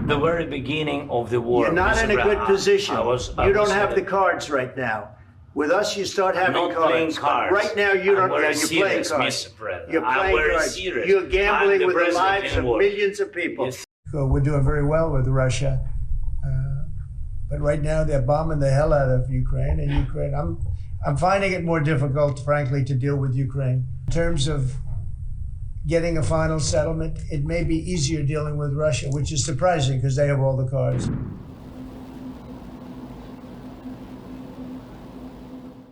the very beginning of the war. You're not in a good position. You don't have the cards right now. With us, you start having I'm not playing cards. cards. Right now, you don't. I'm very You're playing serious, cards. Mr. President. You're I'm playing very cards. serious. You're gambling I'm the with the president lives in of war. millions of people. Yes. We're doing very well with Russia, but right now they're bombing the hell out of Ukraine. And Ukraine, I'm finding it more difficult, frankly, to deal with Ukraine. In terms of getting a final settlement, it may be easier dealing with Russia, which is surprising because they have all the cards.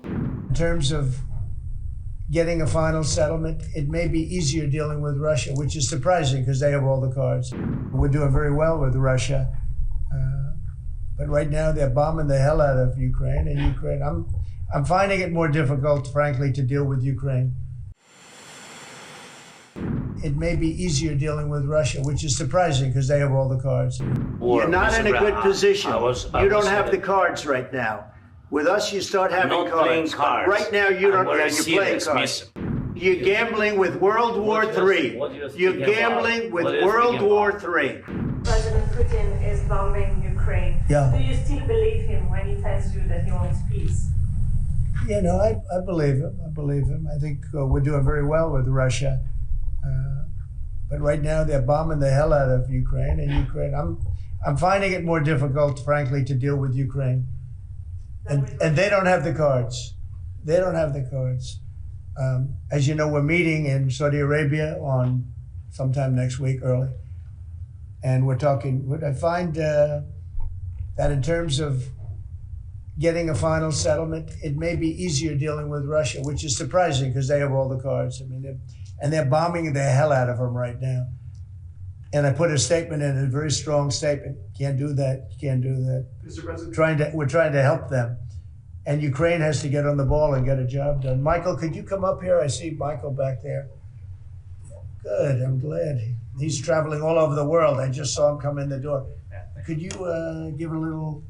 In terms of getting a final settlement, it may be easier dealing with Russia, which is surprising because they have all the cards. We're doing very well with Russia, but right now they're bombing the hell out of Ukraine. And Ukraine, I'm finding it more difficult, frankly, to deal with Ukraine. It may be easier dealing with Russia, which is surprising because they have all the cards. You're not in a good position. You don't have the cards right now. With us, you start having I'm not cards. playing cards. Right now, you don't. I'm very You're playing serious, cards. Mr. You're gambling with World War III. You're gambling with World War III. President Putin is bombing Ukraine. Yeah. Do you still believe him when he tells you that he wants peace? You know, I believe him. I believe him. I think we're doing very well with Russia, but right now they're bombing the hell out of Ukraine. And Ukraine, I'm finding it more difficult, frankly, to deal with Ukraine. And they don't have the cards. They don't have the cards. As you know, we're meeting in Saudi Arabia on sometime next week, early. And we're talking, I find that in terms of getting a final settlement, it may be easier dealing with Russia, which is surprising because they have all the cards. I mean, they're bombing the hell out of them right now. And I put a statement in, a very strong statement. Can't do that. Can't do that. Mr. President. We're trying to help them. And Ukraine has to get on the ball and get a job done. Michael, could you come up here? I see Michael back there. Good, I'm glad. He's traveling all over the world. I just saw him come in the door. Could you give a little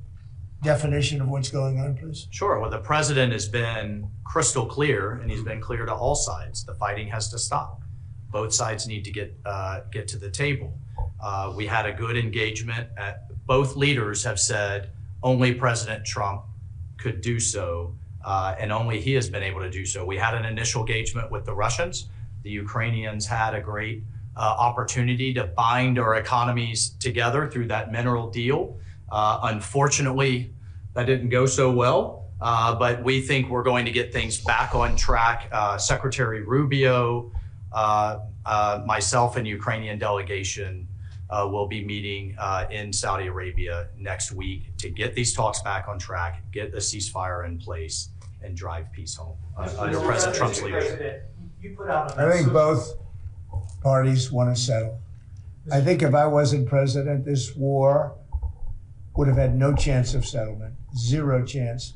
definition of what's going on, please? Sure. Well, the president has been crystal clear, and he's been clear to all sides. The fighting has to stop. Both sides need to get to the table. We had a good engagement. Both leaders have said only President Trump could do so, and only he has been able to do so. We had an initial engagement with the Russians. The Ukrainians had a great opportunity to bind our economies together through that mineral deal. Unfortunately, that didn't go so well, but we think we're going to get things back on track. Secretary Rubio, myself and Ukrainian delegation will be meeting in Saudi Arabia next week to get these talks back on track, get a ceasefire in place, and drive peace home under President Trump's leadership. I think both parties want to settle. I think if I wasn't president, this war would have had no chance of settlement, zero chance.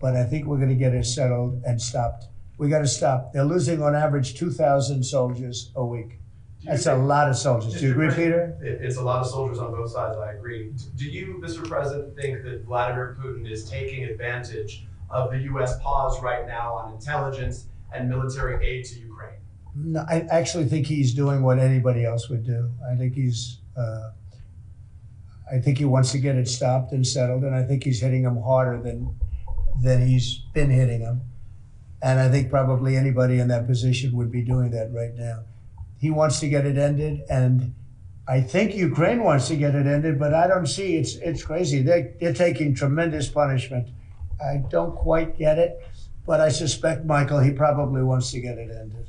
But I think we're going to get it settled and stopped. We got to stop. They're losing on average 2,000 soldiers a week. That's a lot of soldiers. Do you agree, Peter? It's a lot of soldiers on both sides, I agree. Do you, Mr. President, think that Vladimir Putin is taking advantage of the U.S. pause right now on intelligence and military aid to Ukraine? No, I actually think he's doing what anybody else would do. I think he wants to get it stopped and settled, and I think he's hitting them harder than he's been hitting them. And I think probably anybody in that position would be doing that right now. He wants to get it ended, and I think Ukraine wants to get it ended, but I don't see, it's crazy. They're taking tremendous punishment. I don't quite get it, but I suspect, Michael, he probably wants to get it ended.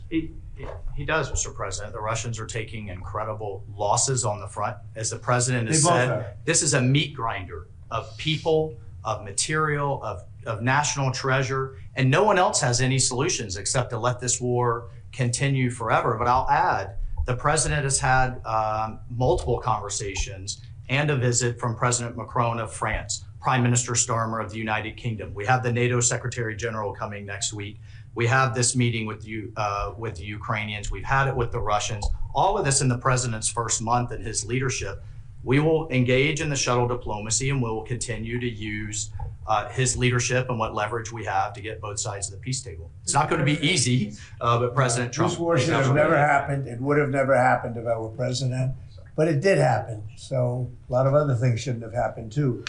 He does, Mr. President. The Russians are taking incredible losses on the front. As the president has said, this is a meat grinder of people, of material, of national treasure, and no one else has any solutions except to let this war continue forever. But I'll add, the president has had multiple conversations and a visit from President Macron of France, Prime Minister Starmer of the United Kingdom. We have the NATO Secretary General coming next week. We have this meeting with the Ukrainians. We've had it with the Russians. All of this in the president's first month in his leadership. We will engage in the shuttle diplomacy, and we will continue to use his leadership and what leverage we have to get both sides of the peace table. It's not going to be easy, but President Trump. This war should have never happened. It would have never happened if I were president. But it did happen. So a lot of other things shouldn't have happened too.